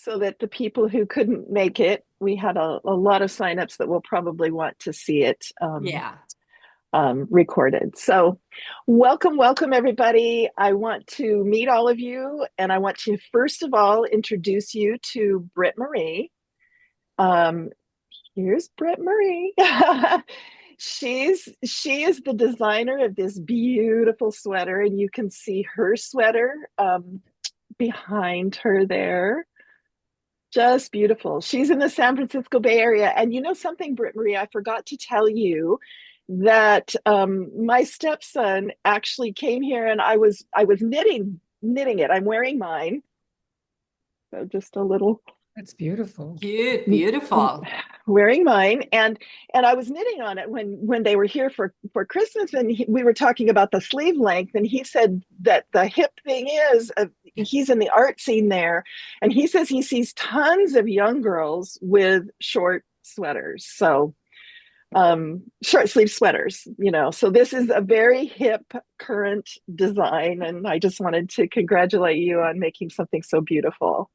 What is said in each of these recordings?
so that the people who couldn't make it, we had a lot of signups that will probably want to see it Yeah. recorded. So, welcome, everybody. I want to meet all of you, and I want to first of all introduce you to Britt Marie. Um, Here's Britt Marie. She is the designer of this beautiful sweater, and you can see her sweater behind her there. Just beautiful. She's in the San Francisco Bay Area. And you know something, Britt Marie, I forgot to tell you that my stepson actually came here and I was knitting it. I'm wearing mine. So just a little That's beautiful. Cute, beautiful. wearing mine and I was knitting on it when they were here for Christmas and we were talking about the sleeve length and he said that the hip thing is he's in the art scene there and he says he sees tons of young girls with short sweaters, so short sleeve sweaters, so this is a very hip current design and I just wanted to congratulate you on making something so beautiful.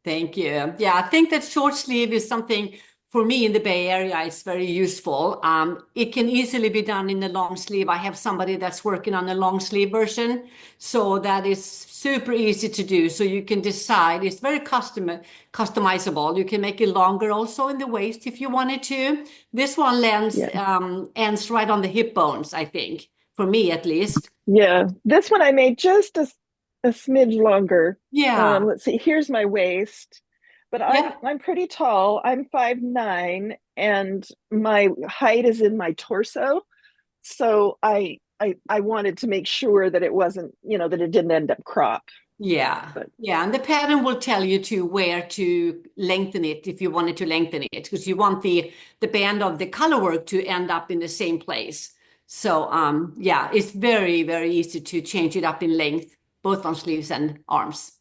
Thank you. Yeah, I think that short sleeve is something for me in the Bay Area. It's very useful. It can easily be done in a long sleeve. I have somebody that's working on a long sleeve version, so that is super easy to do. So you can decide. It's very customizable. You can make it longer also in the waist if you wanted to. This one ends right on the hip bones, I think, for me at least. Yeah, this one I made just a smidge longer. Yeah. Let's see, here's my waist, but I'm Yep. I'm pretty tall. I'm 5'9", and my height is in my torso. So I wanted to make sure that it wasn't, that it didn't end up crop. Yeah, But yeah, and the pattern will tell you to where to lengthen it if you wanted to lengthen it, because you want the band of the color work to end up in the same place. So yeah, it's very, very easy to change it up in length, both on sleeves and arms.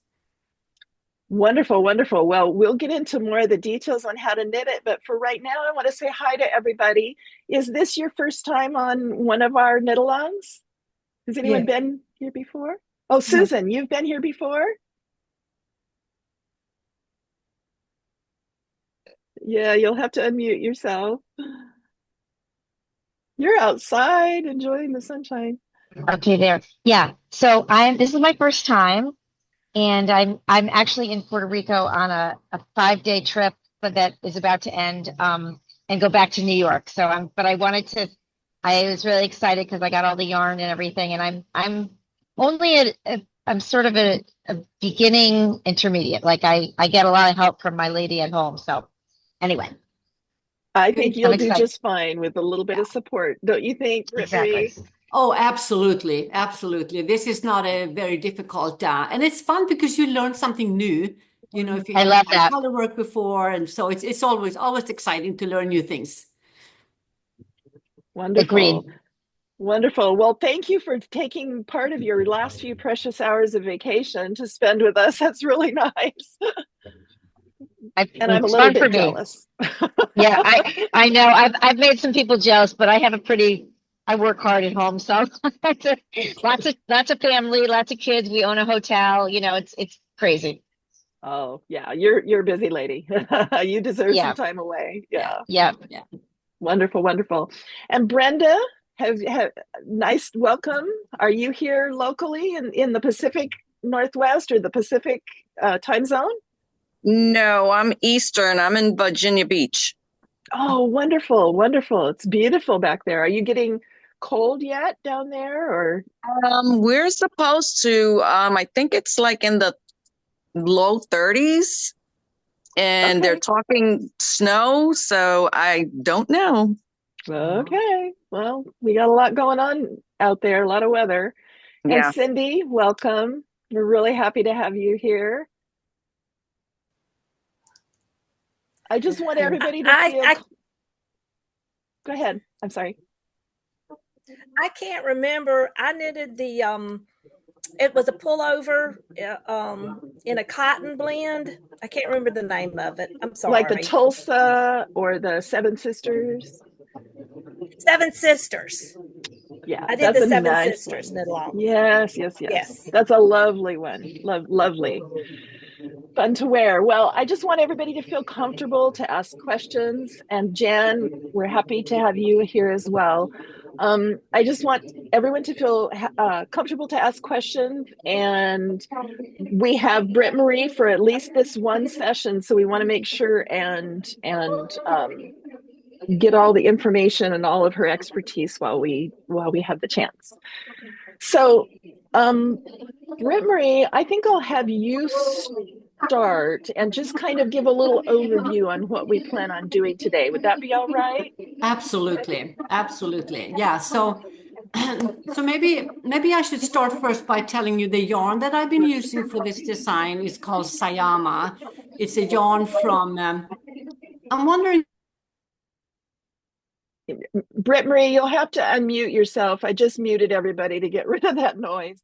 wonderful, wonderful. Well, we'll get into more of the details on how to knit it, but for right now, I want to say hi to everybody. Is this your first time on one of our knit alongs? Has anyone Yeah. been here before? Oh, No. Susan, you've been here before? Yeah, you'll have to unmute yourself. You're outside enjoying the sunshine. Okay, there. Yeah. So this is my first time and I'm actually in Puerto Rico on a 5-day trip, but that is about to end and go back to New York. But I was really excited because I got all the yarn and everything and I'm only I'm sort of a beginning intermediate. Like I get a lot of help from my lady at home. So anyway, I Good. think I'm you'll do excited. just fine with a little bit Yeah. of support, don't you think, Britt Exactly. Marie? Oh, absolutely, absolutely. This is not a very difficult, and it's fun because you learn something new. You know, if you I haven't love done that. color work before, and so it's always exciting to learn new things. Wonderful. Agreed. Wonderful. Well, thank you for taking part of your last few precious hours of vacation to spend with us. That's really nice. And I'm a It's little fun for bit me. jealous. Yeah, I know. I've made some people jealous, but I work hard at home, so lots of family, lots of kids. We own a hotel. It's crazy. Oh, yeah, you're a busy lady. You deserve some Yeah, time away. Yeah, Yeah. yeah. yeah. Wonderful, wonderful. And Brenda, have nice welcome. Are you here locally in the Pacific Northwest or the Pacific time zone? No, I'm Eastern. I'm in Virginia Beach. Oh, wonderful, wonderful. It's beautiful back there. Are you getting cold yet down there or We're supposed to, I think it's like in the low 30s, and they're okay. talking snow, so I don't know. Okay. Well, we got a lot going on out there, a lot of weather. And Yeah. Cindy, welcome. We're really happy to have you here. I just want everybody to I, feel, I go ahead. I'm sorry. I can't remember. I knitted it was a pullover in a cotton blend. I can't remember the name of it. I'm Like the sorry. Tulsa or the Seven Sisters. Seven Sisters. Yeah, I did that's the a Seven nice Sisters one. knit along. Yes, yes, yes. Yes. That's a lovely one. Lovely. Fun to wear. Well, I just want everybody to feel comfortable to ask questions. And Jan, we're happy to have you here as well. I just want everyone to feel comfortable to ask questions. And we have Britt Marie for at least this one session, so we want to make sure and get all the information and all of her expertise while we have the chance. So, Britt Marie, I think I'll have you start and just kind of give a little overview on what we plan on doing today. Would that be all right? Absolutely. Absolutely. Yeah. So maybe I should start first by telling you the yarn that I've been using for this design is called Sayama. It's a yarn from, I'm wondering. Britt Marie, you'll have to unmute yourself. I just muted everybody to get rid of that noise.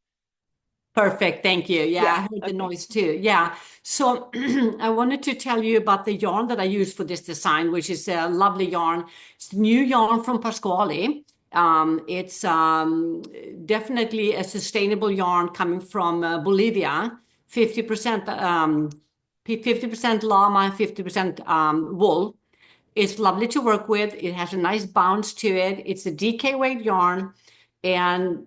Perfect. Thank you. Yeah, I heard the noise too. Yeah. So I wanted to tell you about the yarn that I use for this design, which is a lovely yarn. It's new yarn from Pasquale. It's definitely a sustainable yarn coming from Bolivia, 50% 50% llama and 50% wool. It's lovely to work with. It has a nice bounce to it. It's a DK weight yarn, and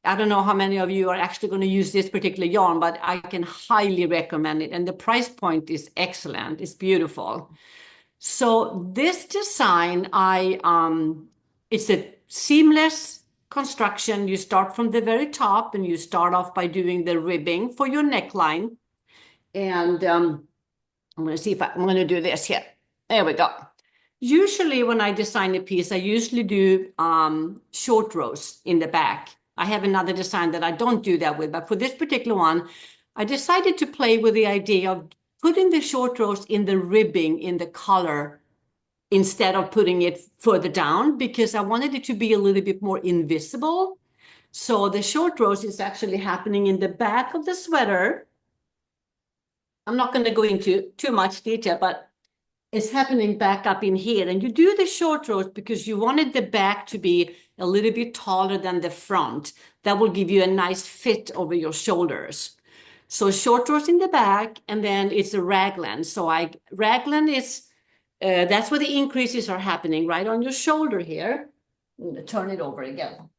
I don't know how many of you are actually going to use this particular yarn, but I can highly recommend it. And the price point is excellent. It's beautiful. So this design, it's a seamless construction. You start from the very top and you start off by doing the ribbing for your neckline. And I'm going to see if I'm going to do this here. There we go. Usually when I design a piece, I usually do short rows in the back. I have another design that I don't do that with, but for this particular one, I decided to play with the idea of putting the short rows in the ribbing in the collar instead of putting it further down, because I wanted it to be a little bit more invisible. So the short rows is actually happening in the back of the sweater. I'm not going to go into too much detail, but it's happening back up in here. And you do the short rows because you wanted the back to be a little bit taller than the front. That will give you a nice fit over your shoulders. So short rows in the back, and then it's a raglan. So raglan is, that's where the increases are happening, right on your shoulder here. I'm going to turn it over again.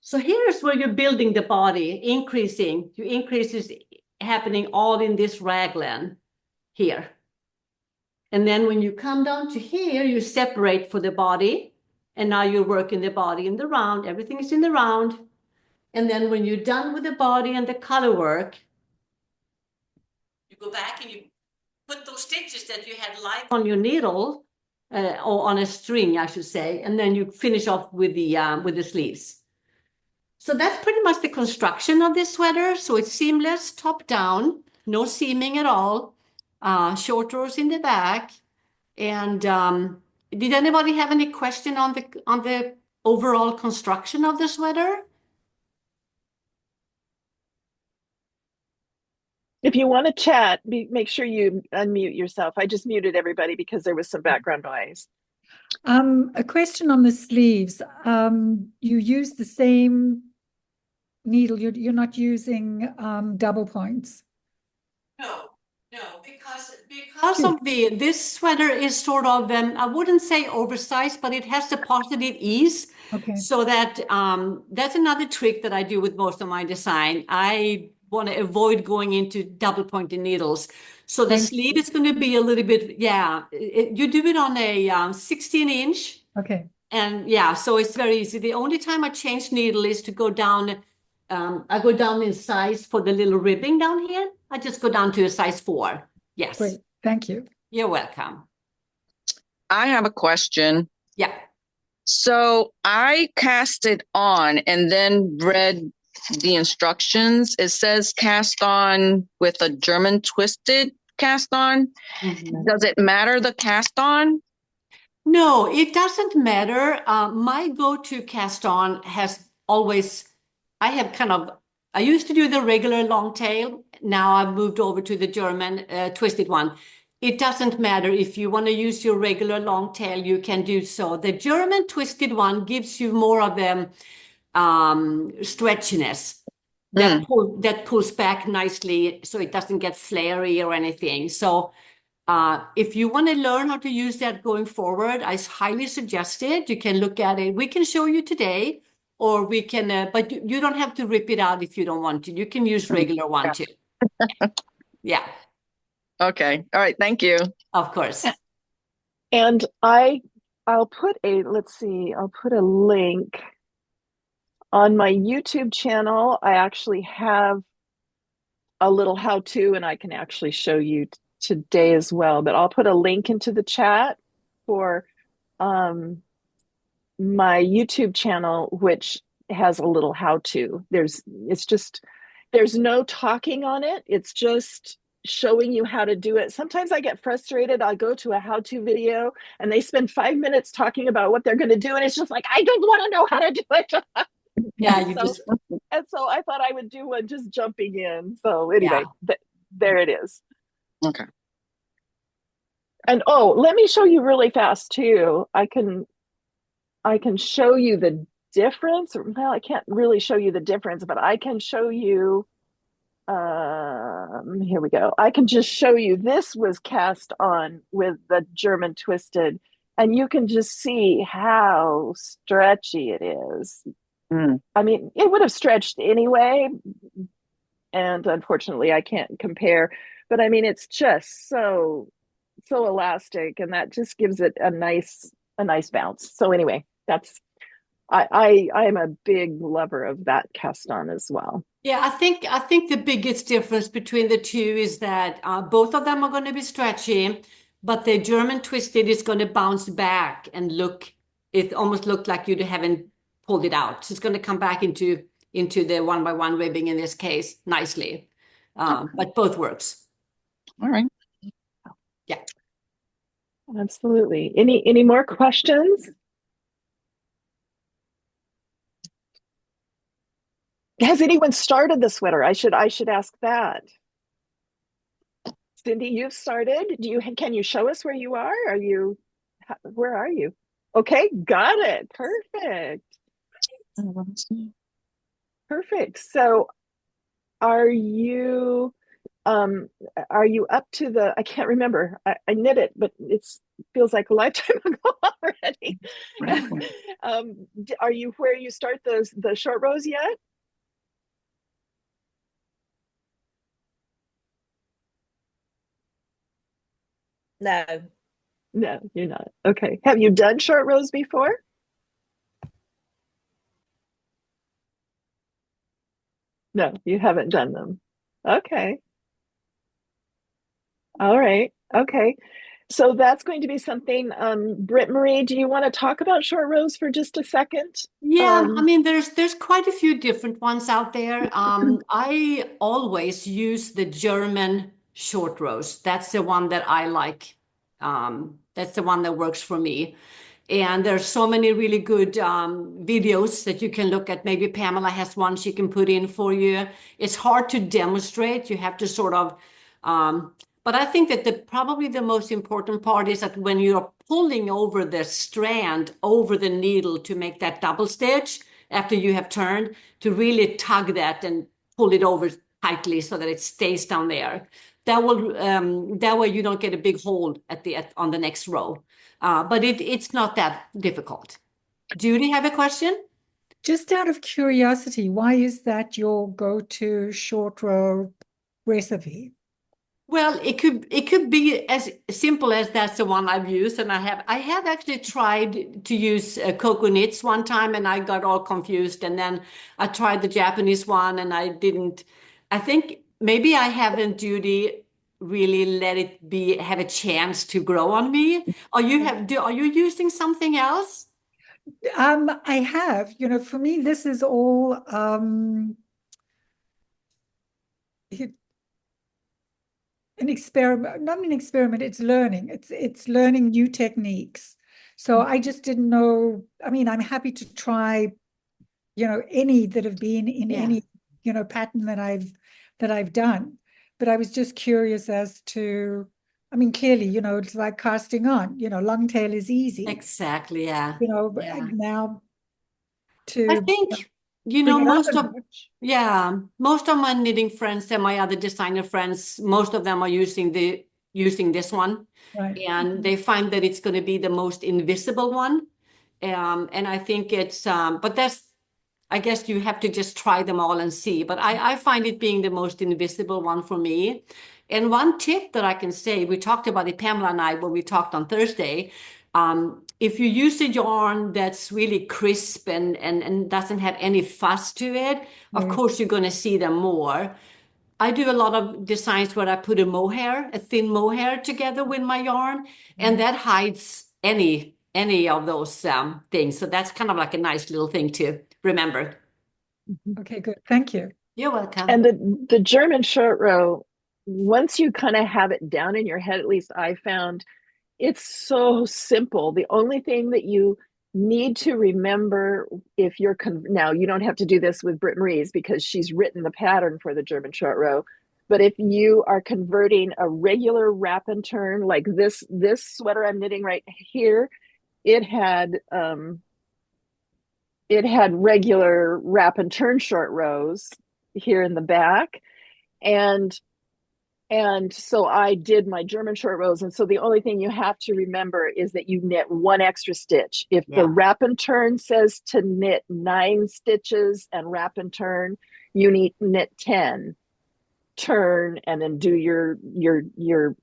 So here's where you're building the body, increasing. Your increases happening all in this raglan here. And then when you come down to here, you separate for the body. And now you're working the body in the round. Everything is in the round. And then when you're done with the body and the color work, you go back and you put those stitches that you had live on your needle, or on a string, I should say. And then you finish off with the sleeves. So that's pretty much the construction of this sweater. So it's seamless, top down, no seaming at all, short rows in the back. And did anybody have any question on the overall construction of the sweater? If you want to chat, make sure you unmute yourself. I just muted everybody because there was some background noise. A question on the sleeves. You use the same needle. You're not using double points. No, because of this sweater is sort of I wouldn't say oversized, but it has the positive ease. Okay. So that that's another trick that I do with most of my design. I want to avoid going into double pointed needles. So the sleeve is going to be a little bit, you do it on a 16 inch. Okay. And yeah, so it's very easy. The only time I change needle is to go down. I go down in size for the little ribbing down here. I just go down to a size 4. Yes. Great. Thank you. You're welcome. I have a question. Yeah. So I cast it on and then read the instructions. It says cast on with a German twisted cast on. Mm-hmm. Does it matter the cast on? No, it doesn't matter. My go-to cast on has always, I used to do the regular long tail. Now I've moved over to the German twisted one. It doesn't matter if you want to use your regular long tail, you can do so. The German twisted one gives you more of the stretchiness. that pulls back nicely so it doesn't get flary or anything. So if you want to learn how to use that going forward, I highly suggest it. You can look at it. We can show you today, or we can, but you don't have to rip it out if you don't want to. You can use regular one too. Yeah. Okay. All right. Thank you. Of course. And I'll put a link on my YouTube channel. I actually have a little how-to, and I can actually show you today as well, but I'll put a link into the chat for my YouTube channel, which has a little how-to. There's no talking on it. It's just showing you how to do it. Sometimes I get frustrated. I'll go to a how-to video and they spend 5 minutes talking about what they're going to do. And it's just like, I don't want to know how to do it. Yeah, and so I thought I would do one just jumping in. So anyway, there it is. Okay. And let me show you really fast too. I can show you the difference. Well, I can't really show you the difference, but I can show you, here we go. I can just show you, this was cast on with the German twisted, and you can just see how stretchy it is. I mean, it would have stretched anyway, and unfortunately I can't compare, but I mean, it's just so elastic, and that just gives it a nice bounce. So anyway, I am a big lover of that cast on as well. Yeah, I think the biggest difference between the two is that both of them are going to be stretchy, but the German twisted is going to bounce back and it almost looked like you haven't pulled it out. So it's going to come back into the 1x1 ribbing in this case nicely. But both works. All right. Yeah. Absolutely. Any more questions? Has anyone started the sweater? I should ask that. Cindy, you've started. Can you show us where you are? Where are you? Okay, got it. Perfect. Perfect. So are you up to the, I can't remember. I knit it, but it feels like a lifetime ago already. Are you where you start the short rows yet? No. No, you're not. Okay. Have you done short rows before? No, you haven't done them. Okay. All right. Okay. So that's going to be something. Britt Marie, do you want to talk about short rows for just a second? Yeah, I mean, there's quite a few different ones out there. I always use the German short rows. That's the one that I like. That's the one that works for me. And there's so many really good videos that you can look at. Maybe Pamela has one she can put in for you. It's hard to demonstrate. You have to sort of, but I think that probably the most important part is that when you're pulling over the strand over the needle to make that double stitch after you have turned, to really tug that and pull it over tightly so that it stays down there. That way you don't get a big hole on the next row. But it's not that difficult. Judy, have a question? Just out of curiosity, why is that your go-to short row recipe? Well, it could be as simple as that's the one I've used, and I have actually tried to use cocoa knits one time, and I got all confused, and then I tried the Japanese one, and I didn't. I think maybe I haven't, Judy, really let it have a chance to grow on me. Are you using something else? I have, for me, this is all an experiment, not an experiment, it's learning. It's learning new techniques. So I just didn't know. I mean, I'm happy to try, any that have been in any, pattern that I've done. But I was just curious as to, I mean, clearly, it's like casting on, long tail is easy. Exactly, yeah. Now I to think You Bring know, it up a notch. most of my knitting friends and my other designer friends, most of them are using this one, Right. and they find that it's going to be the most invisible one. And I think but I guess you have to just try them all and see. But I find it being the most invisible one for me. And one tip that I can say, we talked about it, Pamela and I, when we talked on Thursday. If you use a yarn that's really crisp and doesn't have any fuss to it, of Right. course you're going to see them more. I do a lot of designs where I put a thin mohair together with my yarn, and that hides any of those things. So that's kind of like a nice little thing to remember. Okay, good. Thank you. You're welcome. And the German short row, once you kind of have it down in your head, at least I found, it's so simple. The only thing that you need to remember, if you're now you don't have to do this with Britt Marie's because she's written the pattern for the German short row, but if you are converting a regular wrap and turn, like this sweater I'm knitting right here, it had regular wrap and turn short rows here in the back, and so I did my German short rows. And so the only thing you have to remember is that you knit one extra stitch. If the wrap and turn says to knit 9 stitches and wrap and turn, you need knit 10, turn, and then do your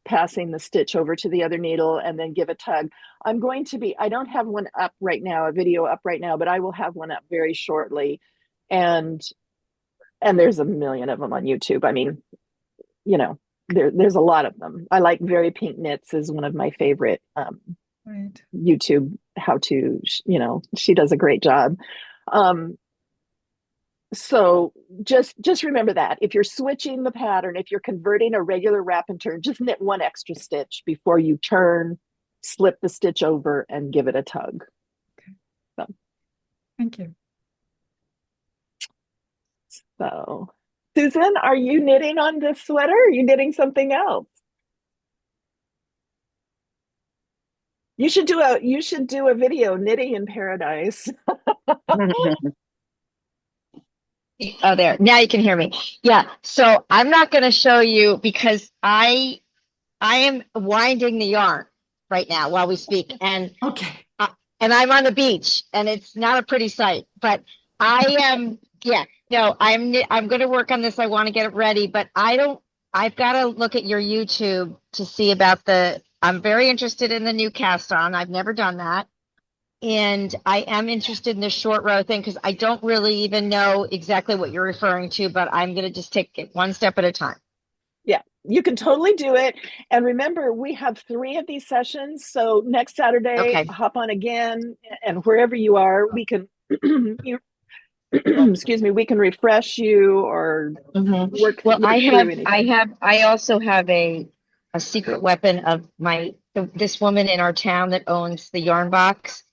passing the stitch over to the other needle and then give a tug. I don't have one up right now, a video up right now, but I will have one up very shortly. And there's a million of them on YouTube. I mean, there's a lot of them. I like Very Pink Knits is one of my favorite Right. YouTube how to, she does a great job. So just remember that if you're switching the pattern, if you're converting a regular wrap and turn, just knit one extra stitch before you turn, slip the stitch over and give it a tug. Okay. So. Thank you. So, Susan, are you knitting on this sweater? Or are you knitting something else? You should do a video, knitting in paradise. Oh, there. Now you can hear me. Yeah. So I'm not going to show you because I am winding the yarn right now while we speak, and Okay. I'm on the beach, and it's not a pretty sight. But I am, yeah. No, I'm going to work on this. I want to get it ready, but I've got to look at your YouTube to see about I'm very interested in the new cast on. I've never done that. And I am interested in the short row thing because I don't really even know exactly what you're referring to, but I'm going to just take it one step at a time. Yeah, you can totally do it. And remember, we have 3 of these sessions. So next Saturday, hop on again, and wherever you are, we can, excuse me, we can refresh you or work Well, through anything. I also have a secret weapon of this woman in our town that owns the yarn box.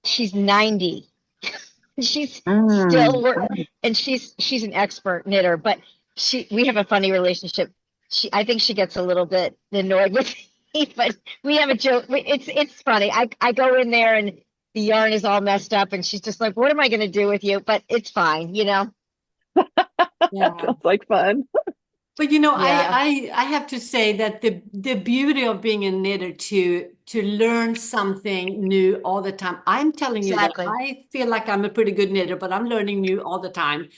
She's 90. She's still working, and she's an expert knitter, but we have a funny relationship. I think she gets a little bit annoyed with me, but we have a joke. It's funny. I go in there and the yarn is all messed up, and she's just like, "What am I going to do with you?" But it's fine, Yeah. Sounds like fun. But I have to say that the beauty of being a knitter to learn something new all the time. I'm telling you that I feel like I'm a pretty good knitter, but I'm learning new all the time.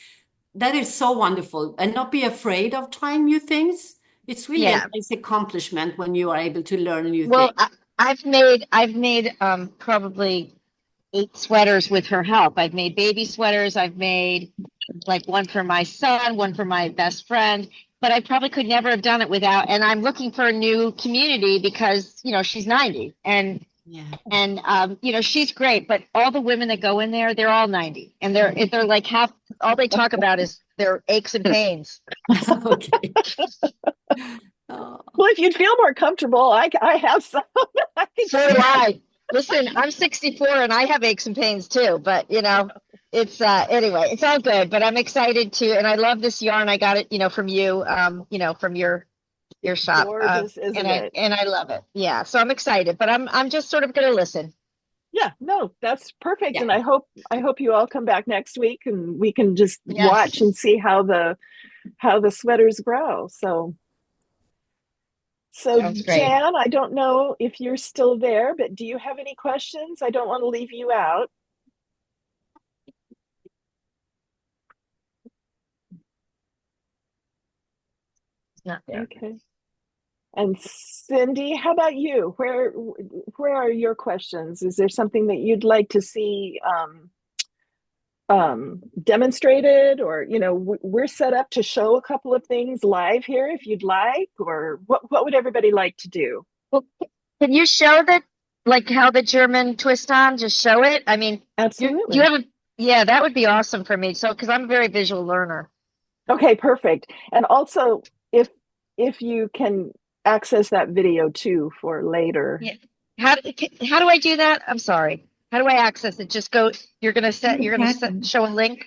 That is so wonderful, and not be afraid of trying new things. It's really a nice accomplishment when you are able to learn new things. I've made probably 8 sweaters with her help. I've made baby sweaters. I've made like one for my son, one for my best friend, but I probably could never have done it without. And I'm looking for a new community because, she's 90 and she's great, but all the women that go in there, they're all 90 and they're like all they talk about is their aches and pains. Okay. Well, if you'd feel more comfortable, I have some. So do I. Listen, I'm 64 and I have aches and pains too, but it's anyway, it's all good, but I'm excited and I love this yarn. I got it, from you, from your shop. Gorgeous, isn't it? And I love it. Yeah. So I'm excited, but I'm just sort of going to listen. Yeah, no, that's perfect. Yeah. And I hope you all come back next week and we can just Yes. watch and see how the sweaters grow. So Sounds great. Jan, I don't know if you're still there, but do you have any questions? I don't want to leave you out. It's not there. Okay. And Cindy, how about you? Where are your questions? Is there something that you'd like to see demonstrated, or we're set up to show a couple of things live here if you'd like, or what would everybody like to do? Well, can you show that, like how the German twist on? Just show it. I mean, you Absolutely. have a, yeah, that would be awesome for me. So, because I'm a very visual learner. Okay, perfect. And also, if you can access that video too for later. Yeah. How do I do that? I'm sorry. How do I access it? Just go, you're gonna show a link.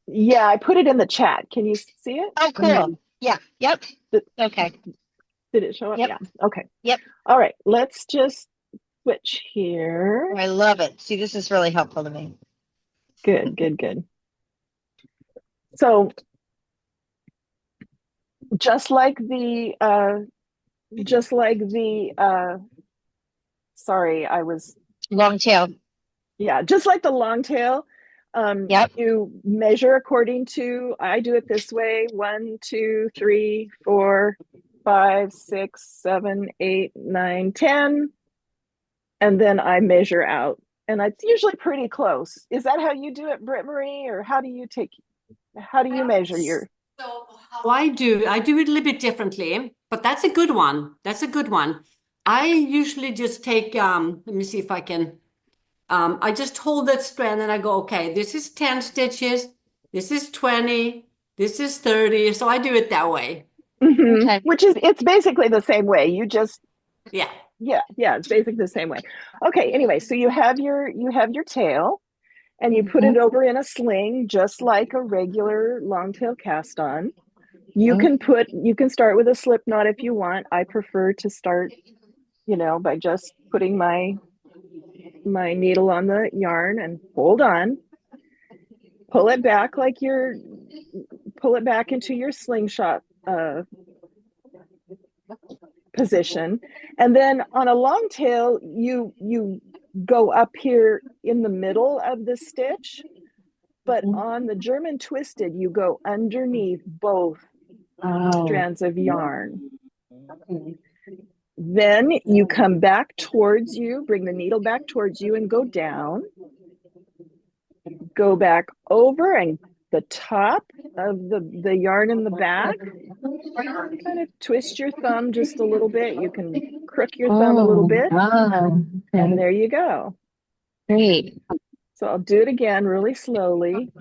Yeah, I put it in the chat. Can you see it? Oh, cool. Yeah. Yep. Okay. Did it show up? Yep. Yeah. Okay. Yep. All right. Let's just switch here. I love it. See, this is really helpful to me. Good, good, good. So just like the sorry, I was Long tail. yeah, just like the long tail. Yep. You measure according to, I do it this way: 1, 2, 3, 4, 5, 6, 7, 8, 9, 10. And then I measure out. And it's usually pretty close. Is that how you do it, Britt Marie? Or how do you measure your? So how I do it a little bit differently, but that's a good one. That's a good one. I usually just take, let me see if I can, I just hold that strand and I go, okay, this is 10 stitches, this is 20, this is 30. So I do it that way. Mm-hmm. Okay. Which is, it's basically the same way. You just, Yeah. yeah, it's basically the same way. Okay, anyway, so you have your tail, and you put it over in a sling just like a regular long tail cast on. You can start with a slip knot if you want. I prefer to start, by just putting my needle on the yarn and hold on. Pull it back pull it back into your slingshot position. And then on a long tail, you go up here in the middle of the stitch, but on the German twisted, you go underneath both strands of yarn. Then you come back towards you, bring the needle back towards you and go down. Go back over and the top of the yarn in the back. Kind of twist your thumb just a little bit. You can crook your thumb a little bit. And there you go. Great. So I'll do it again really slowly.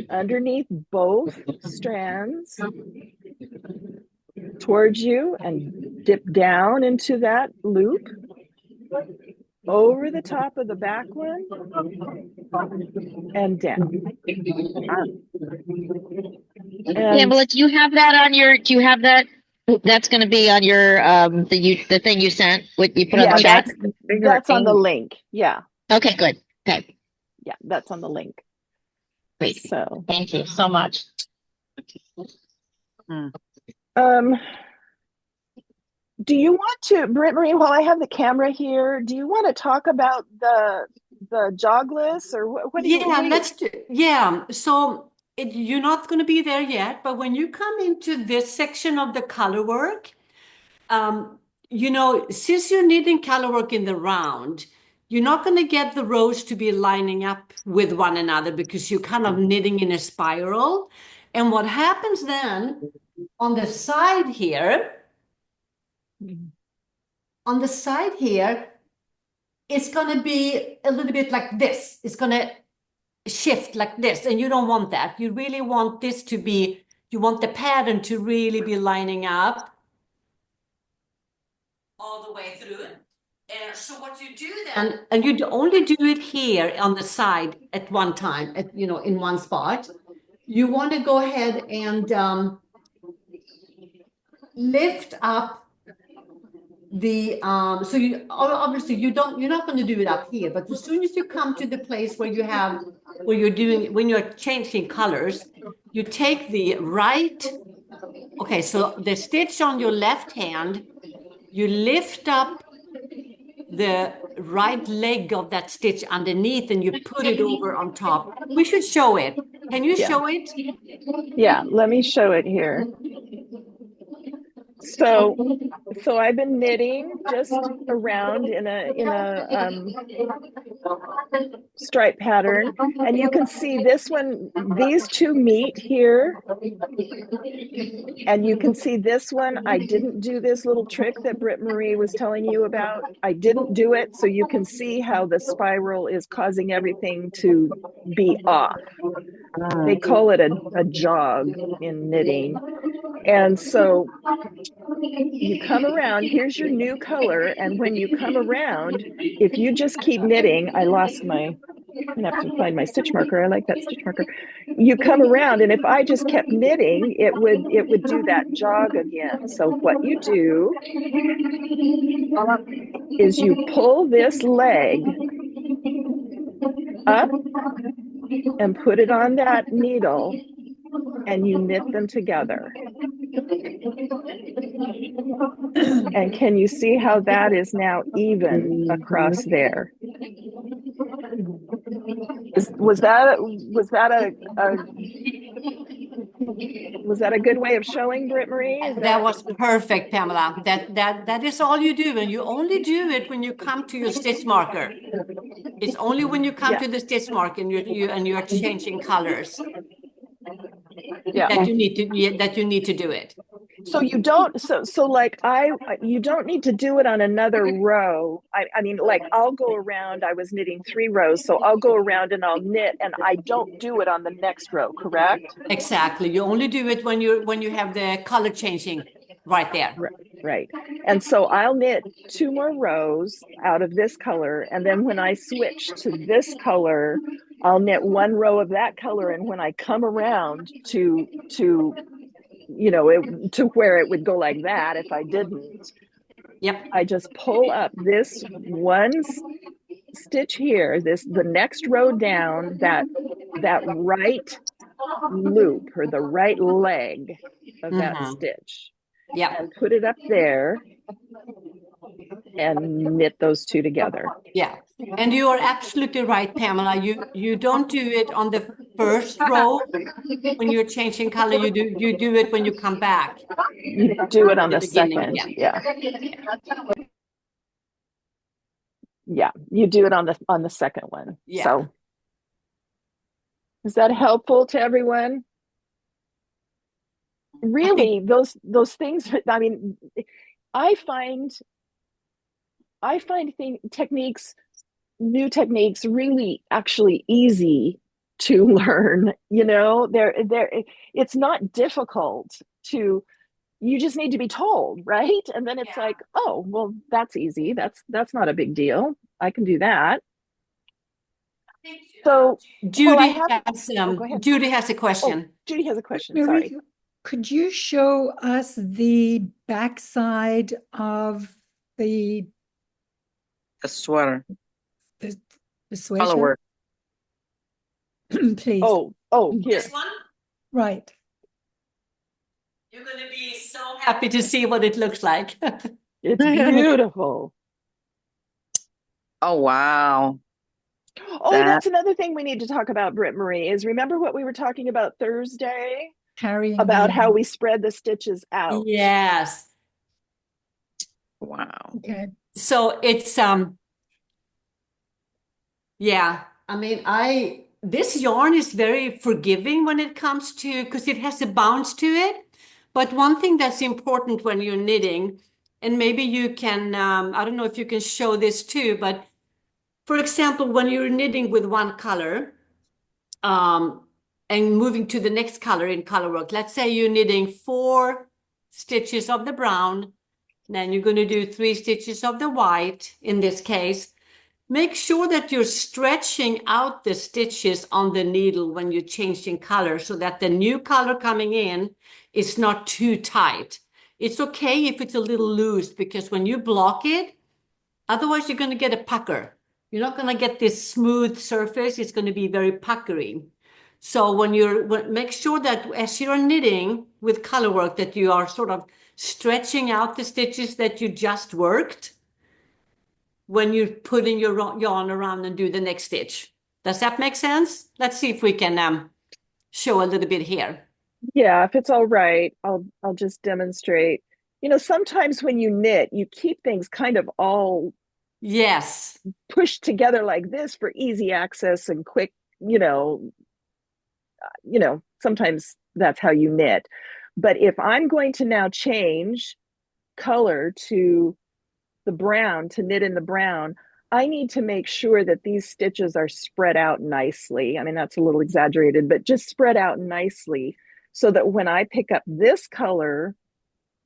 Underneath both strands towards you and dip down into that loop. Over the top of the back one and down. Pamela, do you have that? That's going to be on your the thing you sent, what you put on the chat? That's on the link. Yeah. Okay, good. Okay. Yeah, that's on the link. Great. So thank you so much. Do you want to, Britt Marie, while I have the camera here, do you want to talk about the jogless, or what do you? Let's do. Yeah, so you're not going to be there yet, but when you come into this section of the color work, since you're knitting color work in the round, you're not going to get the rows to be lining up with one another because you're kind of knitting in a spiral. And what happens then on the side here, it's going to be a little bit like this. It's going to shift like this, and you don't want that. You really want this to be, you want the pattern to really be lining up all the way through. And so what you do then, and you only do it here on the side at one time, in one spot. You want to go ahead and lift up so you obviously you're not going to do it up here, but as soon as you come to the place where when you're changing colors, you take the right. Okay, so the stitch on your left hand, you lift up the right leg of that stitch underneath and you put it over on top. We should show it. Can you show it? Yeah, let me show it here. So I've been knitting just around in a stripe pattern, and you can see this one, these two meet here, and you can see this one. I didn't do this little trick that Britt Marie was telling you about. I didn't do it, so you can see how the spiral is causing everything to be off. They call it a jog in knitting. And so you come around, here's your new color, and when you come around, if you just keep knitting, I'm gonna have to find my stitch marker. I like that stitch marker. You come around, and if I just kept knitting, it would do that jog again. So what you do is you pull this leg up and put it on that needle, and you knit them together. And can you see how that is now even across there? Was that a good way of showing, Britt Marie? That was perfect, Pamela. That is all you do, and you only do it when you come to your stitch marker. It's only when you come to the stitch marker and you're changing colors that you need to do it. So you don't, you don't need to do it on another row. I mean, like I'll go around, I was knitting 3 rows, so I'll go around and I'll knit, and I don't do it on the next row, correct? Exactly. You only do it when you have the color changing right there. Right. And so I'll knit 2 more rows out of this color, and then when I switch to this color, I'll knit 1 row of that color, and when I come around to where it would go like that if I didn't. Yep. I just pull up this one stitch here, the next row down, that right loop or the right leg of that stitch. Yeah. And put it up there and knit those 2 together. Yeah. And you are absolutely right, Pamela. You don't do it on the first row when you're changing color. You do it when you come back. You do it on the second. Yeah. Yeah, you do it on the second one. Yeah. So is that helpful to everyone? Really, those things, I mean, I find new techniques really actually easy to learn. It's not difficult you just need to be told, right? And then it's like, oh, well, that's easy. That's not a big deal. I can do that. So Judy has a question. Oh, Judy has a question. Marie, Sorry. Could you show us the backside of the sweater? The sweater? Color work. Please. Oh, here. This one? Right. You're going to be so happy to see what it looks like. It's beautiful. Oh, wow. Oh, that's another thing we need to talk about, Britt Marie, is remember what we were talking about Thursday? About how we spread the stitches out. Yes. Wow. Okay. So it's yeah, I mean, this yarn is very forgiving when it comes to, because it has a bounce to it. But one thing that's important when you're knitting, and maybe you can, I don't know if you can show this too, but for example, when you're knitting with one color, and moving to the next color in color work, let's say you're knitting 4 stitches of the brown, then you're going to do 3 stitches of the white in this case. Make sure that you're stretching out the stitches on the needle when you're changing color so that the new color coming in is not too tight. It's okay if it's a little loose, because when you block it, otherwise you're going to get a pucker. You're not going to get this smooth surface. It's going to be very puckering. So make sure that as you're knitting with color work, that you are sort of stretching out the stitches that you just worked when you're putting your yarn around and do the next stitch. Does that make sense? Let's see if we can show a little bit here. Yeah, if it's all right, I'll just demonstrate. Sometimes when you knit, you keep things kind of all Yes. pushed together like this for easy access and quick, sometimes that's how you knit. But if I'm going to now change color to the brown, to knit in the brown, I need to make sure that these stitches are spread out nicely. I mean, that's a little exaggerated, but just spread out nicely so that when I pick up this color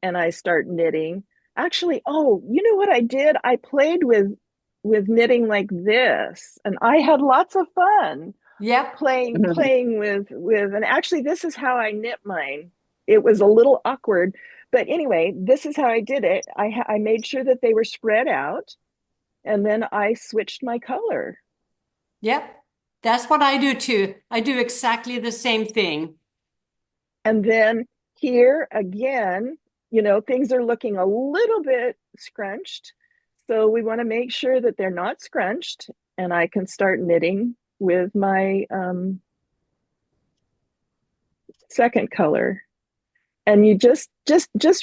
and I start knitting, actually, oh, you know what I did? I played with knitting like this, and I had lots of fun. Yep. Playing with, and actually this is how I knit mine. It was a little awkward, but anyway, this is how I did it. I made sure that they were spread out, and then I switched my color. Yep. That's what I do too. I do exactly the same thing. And then here again, things are looking a little bit scrunched. So we want to make sure that they're not scrunched, and I can start knitting with my second color. And you just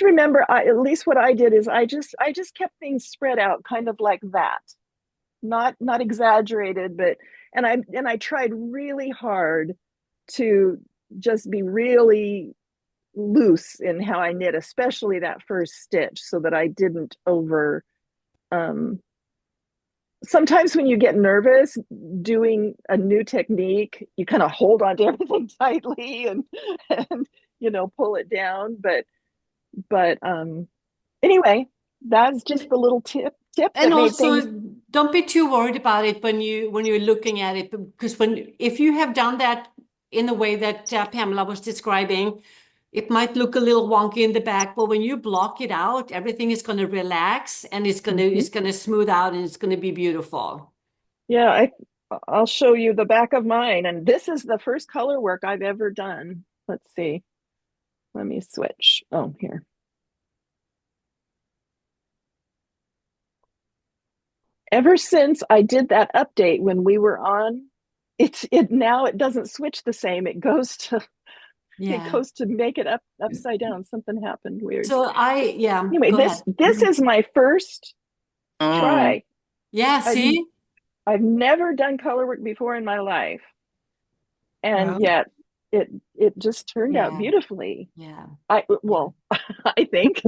remember, at least what I did is I just kept things spread out kind of like that, not exaggerated, but and I tried really hard to just be really loose in how I knit, especially that first stitch, so that I didn't over sometimes when you get nervous doing a new technique, you kind of hold on to everything tightly and pull it down. But anyway, that's just the little tip And that made also, things. don't be too worried about it when you're looking at it, because if you have done that in the way that Pamela was describing, it might look a little wonky in the back, but when you block it out, everything is going to relax, and it's going to smooth out, and it's going to be beautiful. Yeah, I'll show you the back of mine, and this is the first color work I've ever done. Let's see. Let me switch. Oh, here. Ever since I did that update when we were on, now it doesn't switch the same. It goes to make it upside down. Something happened weird. So anyway, go this ahead. is my first try. Yeah, see? I've never done color work before in my life, and yet it just turned out beautifully. Yeah. I think.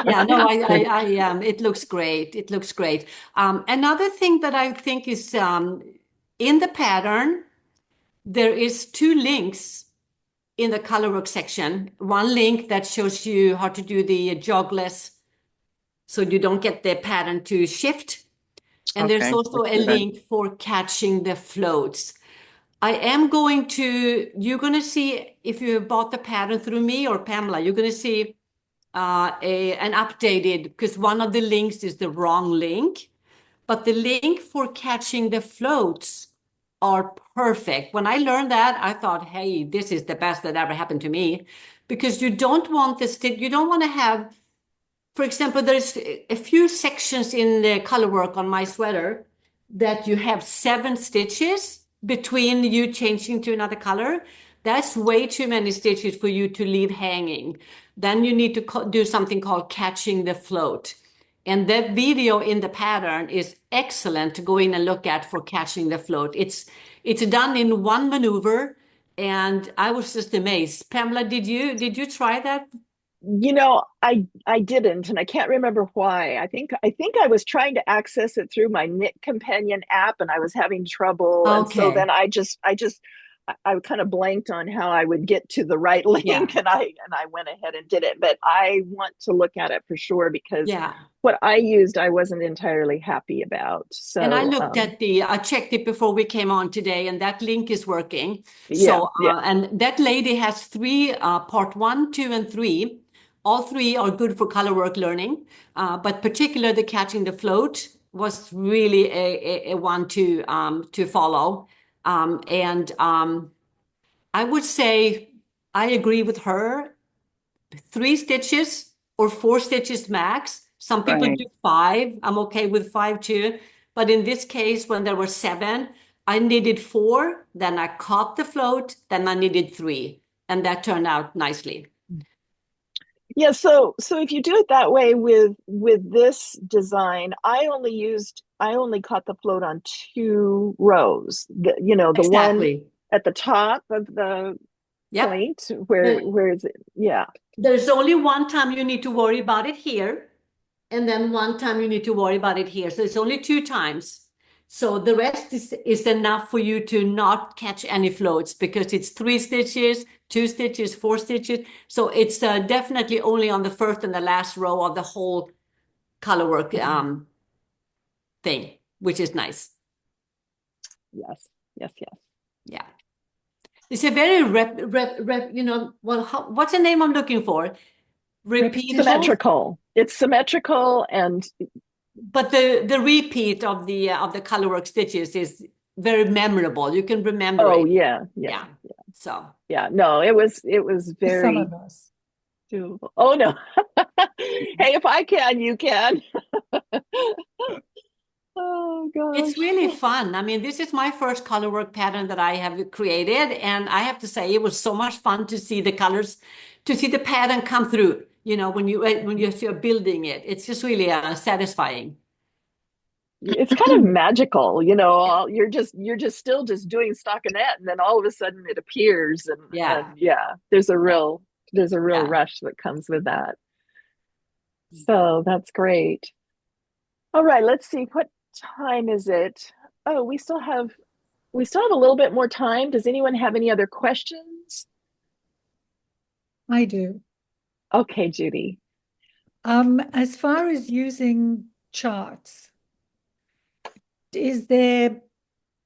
Yeah, no, it looks great. It looks great. Another thing that I think is in the pattern, there is 2 links in the color work section. One link that shows you how to do the jogless, so you don't get the pattern to shift. And there's also a link for catching the floats. You're going to see, if you bought the pattern through me or Pamela, you're going to see an updated, because one of the links is the wrong link, but the link for catching the floats are perfect. When I learned that, I thought, hey, this is the best that ever happened to me, because you don't want you don't want to have, for example, there's a few sections in the color work on my sweater that you have 7 stitches between you changing to another color. That's way too many stitches for you to leave hanging. Then you need to do something called catching the float. And that video in the pattern is excellent to go in and look at for catching the float. It's done in one maneuver, and I was just amazed. Pamela, did you try that? I didn't, and I can't remember why. I think I was trying to access it through my Knit Companion app, and I was having trouble. Okay. And so then I kind of blanked on how I would get to the right link, and I went ahead and did it. But I want to look at it for sure, because what I used, I wasn't entirely happy about. So, and I looked at I checked it before we came on today, and that link is working. Yeah, and that lady has 3, part 1, 2, and 3. All three are good for color work learning, but particularly the catching the float was really a one to follow. I would say I agree with her. 3 stitches or 4 stitches max. Some people Right. do 5. I'm okay with 5 too. But in this case, when there were 7, I needed 4, then I caught the float, then I needed 3, and that turned out nicely. Yeah, so if you do it that way with this design, I only caught the float on 2 rows. The one Exactly. at the top of the Yep. point There- where is it? Yeah. There's only one time you need to worry about it here, and then one time you need to worry about it here. So it's only 2 times. So the rest is enough for you to not catch any floats because it's 3 stitches, 2 stitches, 4 stitches. So it's definitely only on the first and the last row of the whole color work thing, which is nice. Yes. Yes, yes. Yeah. It's a very what's the name I'm looking for? Repeatable, Symmetrical. It's symmetrical and but the repeat of the color work stitches is very memorable. You can remember oh it. yeah, Yeah. yeah. So Yeah, no, it was For some very of us. doable. Oh no. Hey, if I can, you can. Oh it's gosh. really fun. I mean, this is my first color work pattern that I have created, and I have to say it was so much fun to see the colors, to see the pattern come through. You're building it, it's just really satisfying. It's kind of magical, you're just still just doing stockinette and then all of a sudden it appears and Yeah, yeah, there's a real yeah. rush that comes with that. So that's great. All right, let's see. What time is it? Oh, we still have a little bit more time. Does anyone have any other questions? I do. Okay, Judy. As far as using charts, is there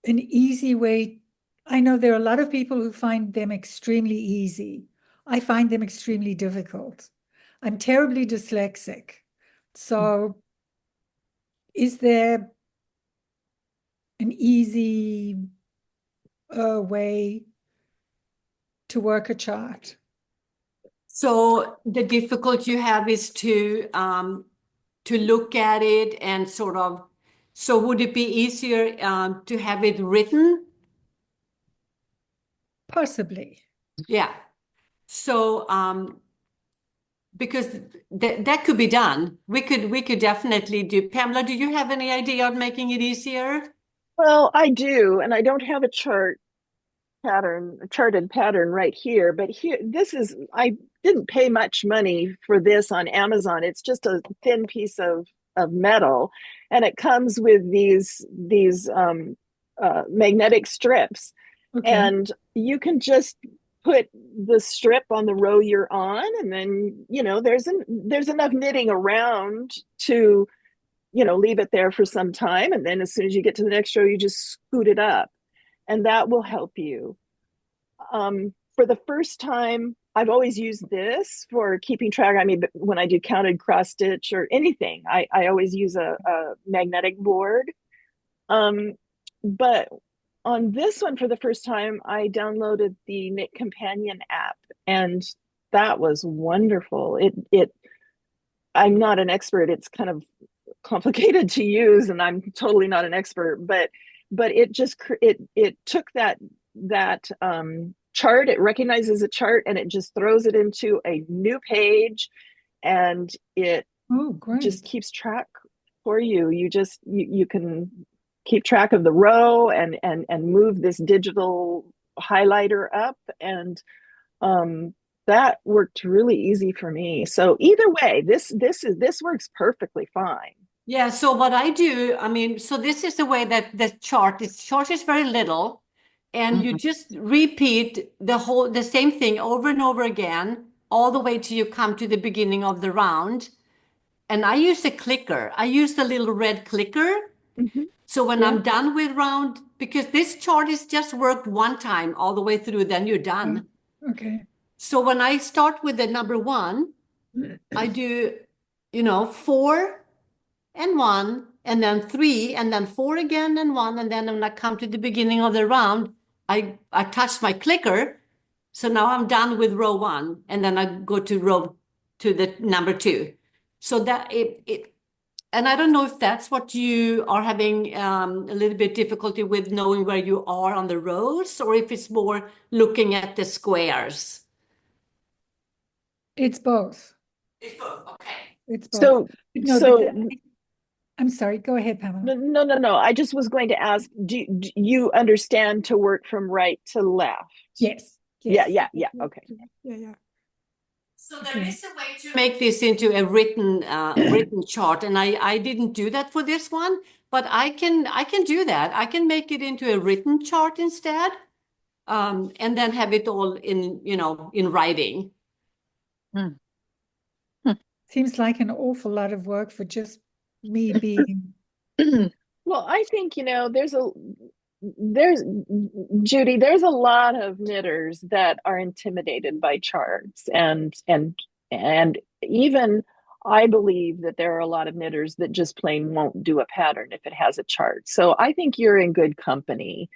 an easy way? I know there are a lot of people who find them extremely easy. I find them extremely difficult. I'm terribly dyslexic. So is there an easy way to work a chart? So the difficulty you have is to look at it and sort of. So would it be easier to have it written? Possibly. Yeah. So because that could be done. We could definitely do. Pamela, do you have any idea of making it easier? Well, I do, and I don't have a charted pattern right here, but here, I didn't pay much money for this on Amazon. It's just a thin piece of metal, and it comes with these magnetic strips, Okay. and you can just put the strip on the row you're on, and then there's enough knitting around to leave it there for some time, and then as soon as you get to the next row, you just scoot it up, and that will help you. For the first time, I've always used this for keeping track. I mean, when I do counted cross stitch or anything, I always use a magnetic board. But on this one, for the first time, I downloaded the Knit Companion app, and that was wonderful. I'm not an expert. It's kind of complicated to use, and I'm totally not an expert. But it took that chart. It recognizes a chart, and it just throws it into a new page, and it Oh, great. just keeps track for you. You can keep track of the row and move this digital highlighter up, and that worked really easy for me. So either way, this works perfectly fine. Yeah, so what I do, I mean, so this is the way that the chart is very little, and you just repeat the same thing over and over again, all the way till you come to the beginning of the round. And I use a clicker. I use the little red clicker. Mhm. So when Yeah. I'm done with round, because this chart is just worked one time all the way through, then you're done. Okay. So when I start with the number 1, I do, 4 and 1, and then 3, and then 4 again and 1, and then when I come to the beginning of the round, I touch my clicker. So now I'm done with row 1, and then I go to the number 2. So that and I don't know if that's what you are having a little bit difficulty with, knowing where you are on the rows, or if it's more looking at the squares. It's both. It's both. Okay. It's both. So, No, so I'm sorry. Go ahead, Pamela. no. I just was going to ask, do you understand to work from right to left? Yes. Yeah, Yes. okay. Yeah. So there is a way to make this into a written chart, and I didn't do that for this one, but I can do that. I can make it into a written chart instead, and then have it all in in writing. Seems like an awful lot of work for just me being. Well, I think, there's Judy, there's a lot of knitters that are intimidated by charts, and even I believe that there are a lot of knitters that just plain won't do a pattern if it has a chart. So I think you're in good company.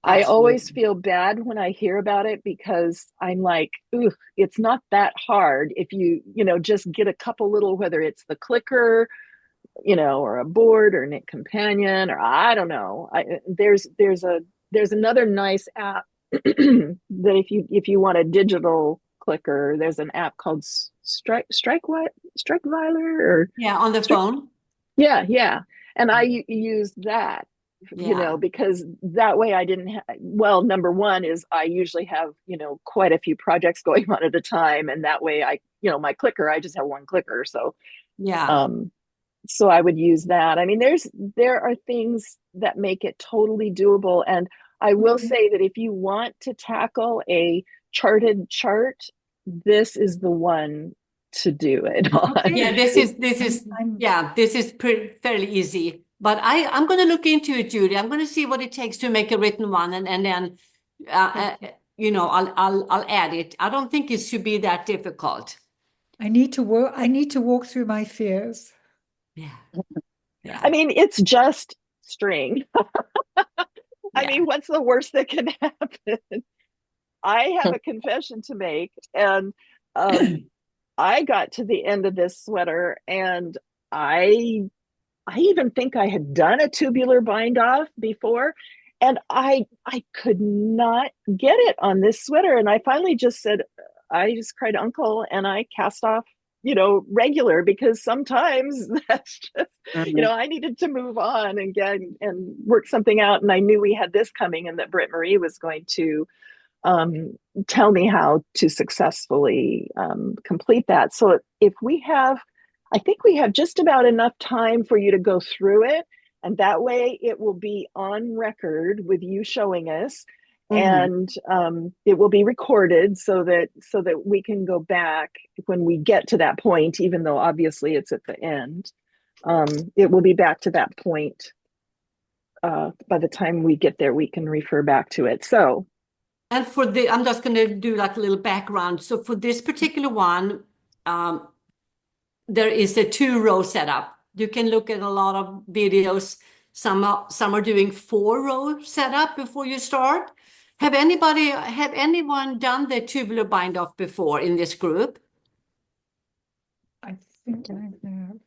I always Absolutely. feel bad when I hear about it because I'm like, ooh, it's not that hard if just get a couple little, whether it's the clicker, or a board or knit companion, or I don't know. There's another nice app that if you want a digital clicker, there's an app called Strikeviler or Yeah, on the Strike. phone. Yeah. And I use that, Yeah. because that way I didn't well, number one is I usually have, quite a few projects going on at a time. And that way my clicker, I just have one clicker. So, Yeah. so I would use that. I mean, there are things that make it totally doable. And I will say that if you want to tackle a charted chart, this is the one to do it on. Yeah, this is fairly easy. But I'm going to look into it, Judy. I'm going to see what it takes to make a written one, and then I'll add it. I don't think it should be that difficult. I need to walk through my fears. Yeah. I mean, it's just string. I Yeah. mean, what's the worst that can happen? I have a confession to make, and I got to the end of this sweater, and I even think I had done a tubular bind off before, and I could not get it on this sweater, and I finally just said, I just cried uncle, and I cast off, regular, because sometimes that's just, I needed to move on and get and work something out, and I knew we had this coming, and that Britt Marie was going to tell me how to successfully complete that. So if we have, I think we have just about enough time for you to go through it. And that way it will be on record with you showing us. And it will be recorded so that we can go back when we get to that point, even though obviously it's at the end. It will be back to that point. By the time we get there, we can refer back to it. So And I'm just going to do like a little background. So for this particular one, there is a 2-row setup. You can look at a lot of videos. Some are doing 4-row setup before you start. Have anyone done the tubular bind off before in this group? I think I have.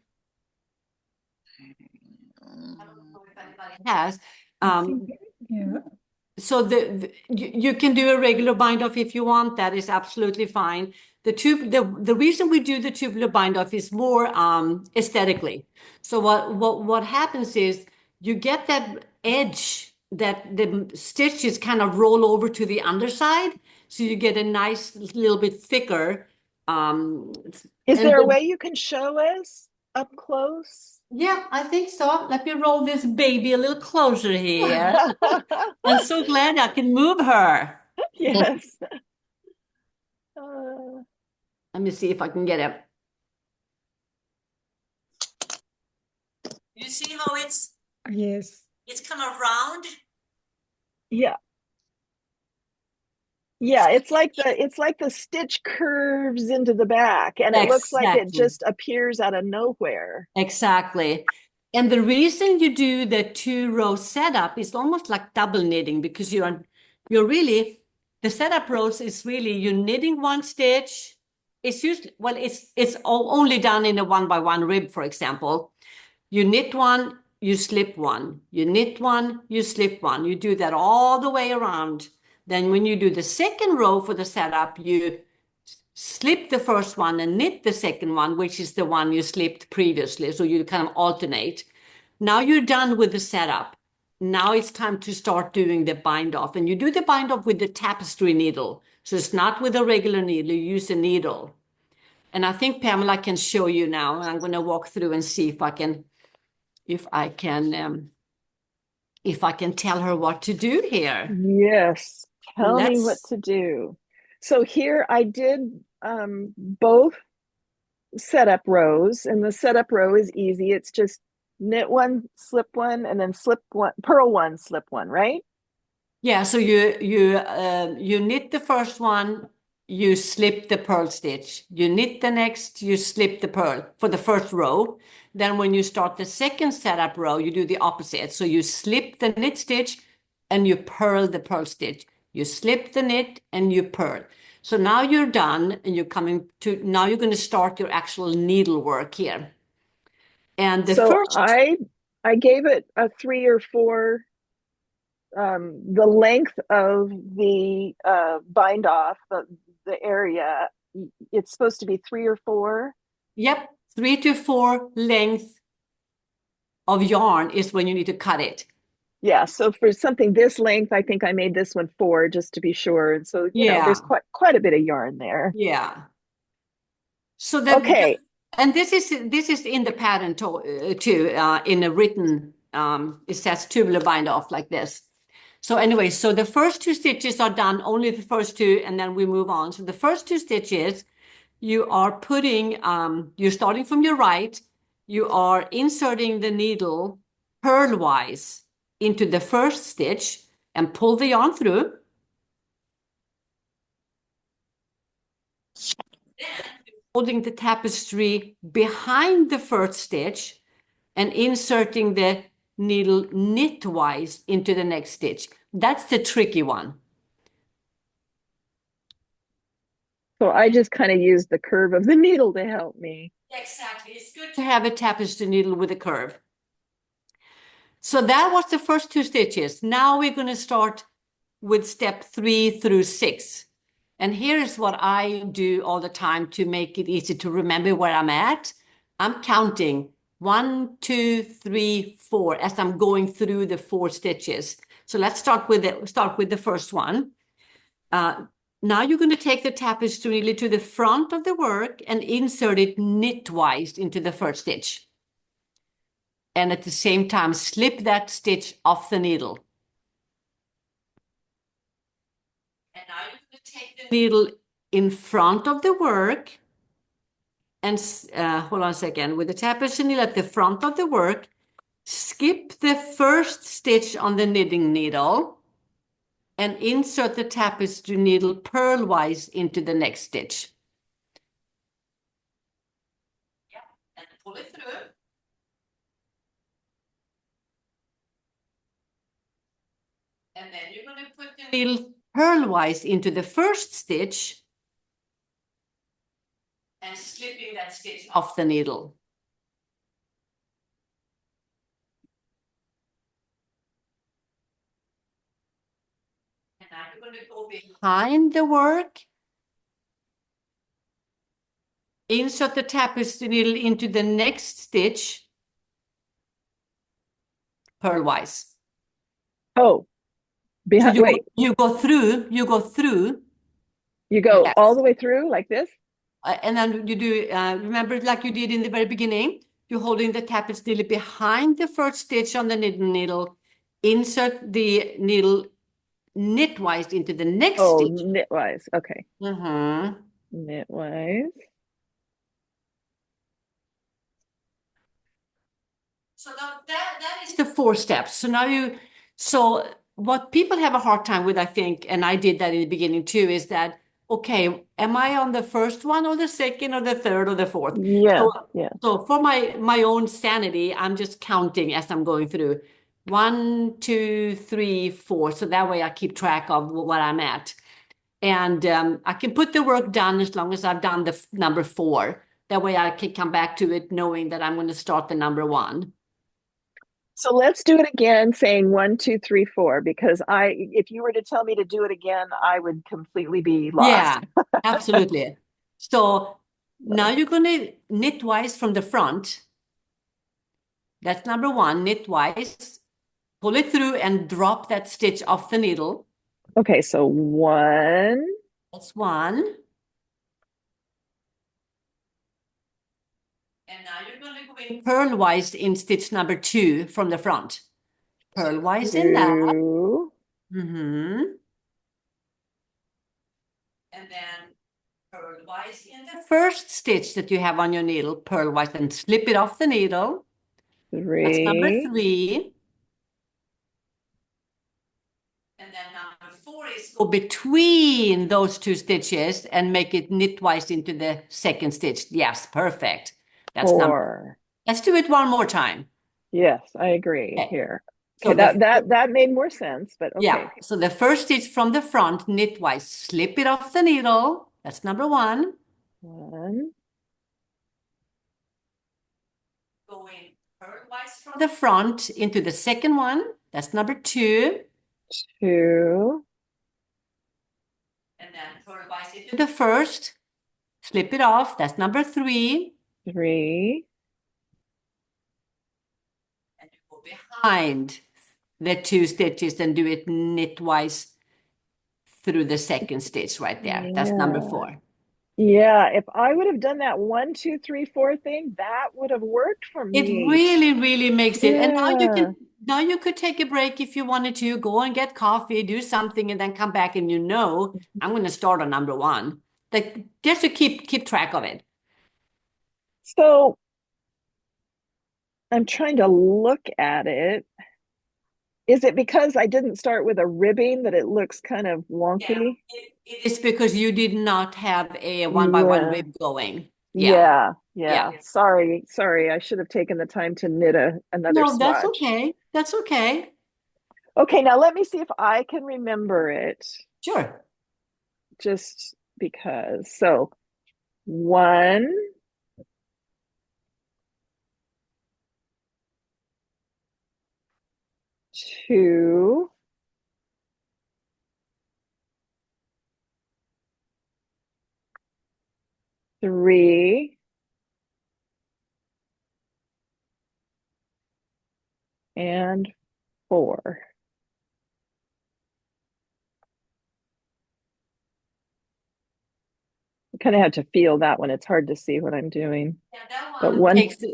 I don't know if anybody has. Yeah. So you can do a regular bind off if you want. That is absolutely fine. The reason we do the tubular bind off is more aesthetically. So what happens is you get that edge that the stitches kind of roll over to the underside, so you get a nice little bit thicker. is there a way you can show us up close? Yeah, I think so. Let me roll this baby a little closer here. I'm so glad I can move her. Yes. Let me see if I can get it. You see how it's Yes. kind of round? Yeah. Yeah, it's like the stitch curves into the back, and it looks like it Exactly. just appears out of nowhere. Exactly. And the reason you do the 2-row setup is almost like double knitting, because you're really, the setup rows is really you're knitting one stitch. It's usually, well, it's only done in a 1 by 1 rib, for example. You knit one, you slip one. You knit one, you slip one. You do that all the way around. Then when you do the second row for the setup, you slip the first one and knit the second one, which is the one you slipped previously. So you kind of alternate. Now you're done with the setup. Now it's time to start doing the bind off. And you do the bind off with the tapestry needle. So it's not with a regular needle, you use a needle. And I think Pamela can show you now. I'm going to walk through and see if I can tell her what to do here. Yes, tell me what Let's, to do. So here I did both setup rows, and the setup row is easy. It's just knit one, slip one, and then slip one, purl one, slip one, right? yeah, so you knit the first one, you slip the purl stitch. You knit the next, you slip the purl for the first row. Then when you start the second setup row, you do the opposite. So you slip the knit stitch and you purl the purl stitch. You slip the knit and you purl. So now you're done, and now you're going to start your actual needlework here. And the So first, I gave it a 3 or 4, the length of the bind off, the area. It's supposed to be 3 or 4. yep, 3 to 4 length of yarn is when you need to cut it. Yeah, so for something this length, I think I made this one 4 just to be sure. And so, there's Yeah, quite a bit of yarn there. yeah. So Okay, and this is in the pattern too, in a written, it says tubular bind off like this. So anyway, so the first 2 stitches are done, only the first 2, and then we move on. So the first 2 stitches, you are you're starting from your right, you are inserting the needle purlwise into the first stitch and pull the yarn through. Holding the tapestry behind the first stitch and inserting the needle knitwise into the next stitch. That's the tricky one. so I just kind of used the curve of the needle to help me. Exactly. It's good to have a tapestry needle with a curve. So that was the first 2 stitches. Now we're going to start with step 3 through 6. And here's what I do all the time to make it easy to remember where I'm at. I'm counting 1, 2, 3, 4 as I'm going through the 4 stitches. So let's start with the first one. Now you're going to take the tapestry needle to the front of the work and insert it knitwise into the first stitch. And at the same time, slip that stitch off the needle. And now you're going to take the needle in front of the work and hold on a second. With the tapestry needle at the front of the work, skip the first stitch on the knitting needle and insert the tapestry needle purlwise into the next stitch. Yeah, and pull it through. And then you're going to put the needle purlwise into the first stitch and slipping that stitch off the needle. And now you're going to go behind the work, insert the tapestry needle into the next stitch purlwise. Oh, So wait, you go through, you go all the yes. way through like this? And then you do, remember like you did in the very beginning, you're holding the tapestry needle behind the first stitch on the knitting needle, insert the needle knitwise into the next Oh, stitch. knitwise. Okay. Mm-hmm. Knitwise. So that is the 4 steps. So now so what people have a hard time with, I think, and I did that in the beginning too, is that, okay, am I on the first one or the second or the third or the fourth? Yeah, So, yeah. so for my own sanity, I'm just counting as I'm going through. 1, 2, 3, 4. So that way I keep track of what I'm at. And I can put the work done as long as I've done the number 4. That way I can come back to it knowing that I'm going to start the number 1. So let's do it again, saying 1, 2, 3, 4, because if you were to tell me to do it again, I would completely be lost. Yeah, absolutely. So now you're going to knitwise from the front. That's number 1, knitwise. Pull it through and drop that stitch off the needle. Okay, so 1, That's 1. And now you're going to go in purlwise in stitch number 2 from the front. Purlwise in that. 2, And then purlwise in the first stitch that you have on your needle, purlwise, and slip it off the needle. That's number 3, 3. And then number 4 is go between those 2 stitches and make it knitwise into the second stitch. Yes, perfect. That's number 4. Let's do it one more time. Yes, I agree Okay. here. So Okay, that made more sense, but okay. yeah. So the first stitch from the front, knitwise, slip it off the needle. That's number 1. 1, Go in purlwise from the front into the second one. That's number 2. 2, And then purlwise into the first. Slip it off. That's number 3. 3, And you go behind the 2 stitches and do it knitwise through the second stitch right there. That's number yeah. 4. Yeah, if I would have done that 1, 2, 3, 4 thing, that would have worked for It me. really, really makes it. And Yeah. now you could take a break if you wanted to, go and get coffee, do something, and then come back and I'm going to start on number 1. Like just to keep track of it. So I'm trying to look at it. Is it because I didn't start with a ribbing that it looks kind of wonky? It is because you did not have a 1 by 1 Yeah. rib going. Yeah. Yeah. Sorry. I should have taken the time to knit another No, that's swatch. okay. That's okay. Okay, now let me see if I can remember it. Sure. Just because. So 1, 2, 3, and 4. I kind of had to feel that one. It's hard to see what I'm doing. Yeah, that But one one, takes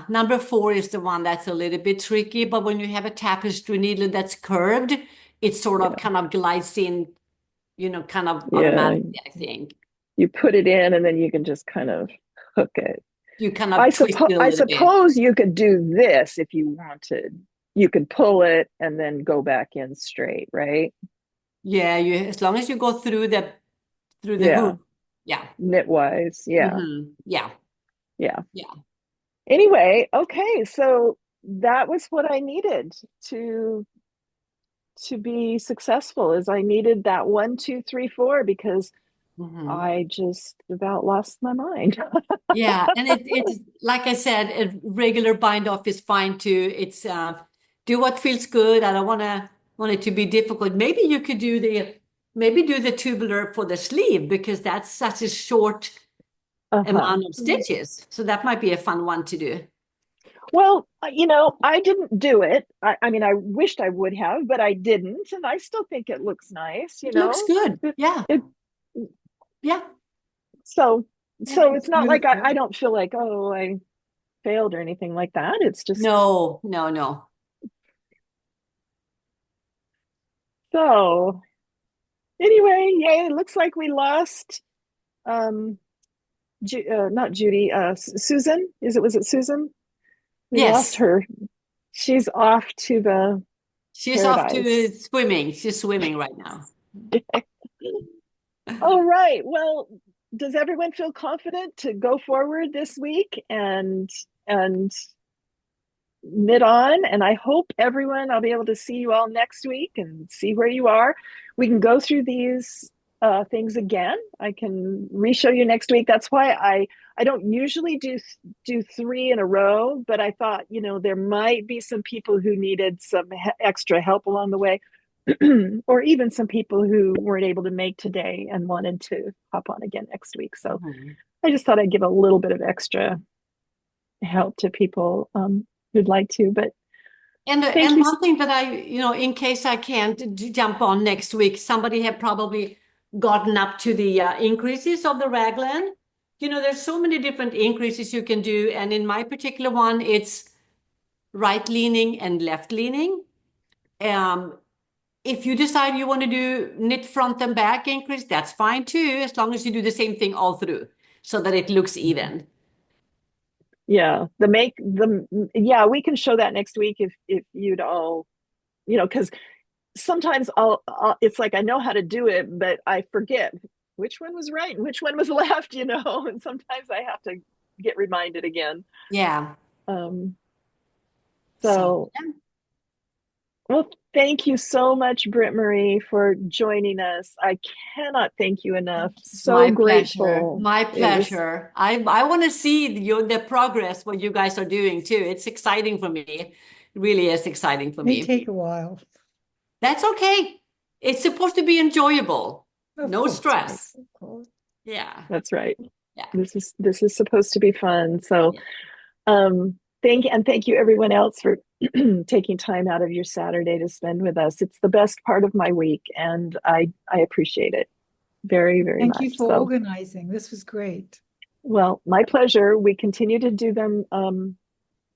number 4 is the one that's a little bit tricky, but when you have a tapestry needle that's curved, it sort of yeah, kind of glides in, kind of yeah, automatically, I think. you put it in and then you can just kind of hook it. You kind of twist it a I little bit. suppose you could do this if you wanted. You could pull it and then go back in straight, right? Yeah, as long as you go through the Yeah, hoop. Yeah. knitwise. Yeah, Yeah. yeah. Yeah. Anyway, okay, so that was what I needed to be successful. Is I needed that 1, 2, 3, 4 because I just about lost my mind. Yeah, and it's like I said, a regular bind off is fine too. It's do what feels good. I don't want it to be difficult. Maybe you could do the tubular for the sleeve because that's such a short Uh-huh. amount of stitches. So that might be a fun one to do. Well, I didn't do it. I mean, I wished I would have, but I didn't, and I still think it looks nice, It looks good. It, Yeah. it, Yeah. so Yeah, it's not like beautiful. I don't feel like, oh, I failed or anything like that. It's just No. so anyway, yay, it looks like we lost not Judy, Susan. Was it Susan? We lost Yes. her. She's off to the She's off to paradise. swimming. She's swimming right now. All right. Well, does everyone feel confident to go forward this week and knit on? And I hope everyone, I'll be able to see you all next week and see where you are. We can go through these things again. I can re-show you next week. That's why I don't usually do 3 in a row, but I thought, there might be some people who needed some extra help along the way. Or even some people who weren't able to make today and wanted to hop on again next week. So I just thought I'd give a little bit of extra help to people who'd like to. But And thank you. one thing that in case I can't jump on next week, somebody had probably gotten up to the increases of the raglan. There's so many different increases you can do. And in my particular one, it's right leaning and left leaning. If you decide you want to do knit front and back increase, that's fine too, as long as you do the same thing all through so that it looks even. Yeah, we can show that next week if you'd all, because sometimes it's like I know how to do it, but I forget which one was right and which one was left, and sometimes I have to get reminded again. Yeah. So well, thank you so much, Britt Marie, for joining us. I cannot thank you enough. So My grateful. pleasure. My pleasure. I want to see the progress, what you guys are doing too. It's exciting for me. It really is exciting for May me. take a while. That's okay. It's supposed to be enjoyable. No stress. Of course. Yeah. That's right. Yeah. This is supposed to be fun. So thank you everyone else for taking time out of your Saturday to spend with us. It's the best part of my week, and I appreciate it very, very much. Thank you for organizing. This was great. Well, my pleasure. We continue to do them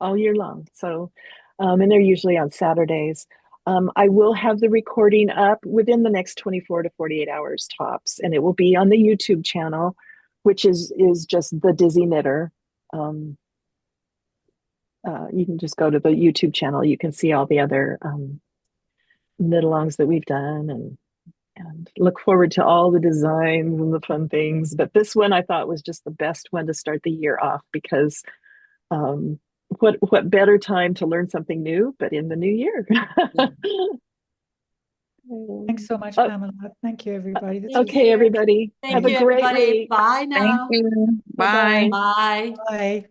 all year long. So, and they're usually on Saturdays. I will have the recording up within the next 24 to 48 hours tops, and it will be on the YouTube channel, which is just the Dizzy Knitter. You can just go to the YouTube channel. You can see all the other knit-alongs that we've done and look forward to all the designs and the fun things. But this one I thought was just the best one to start the year off because what better time to learn something new but in the new year. Thanks so much, Pamela. Thank you, everybody. Okay, everybody. Have a great week. Bye now. Thank you. Bye. Bye. Bye.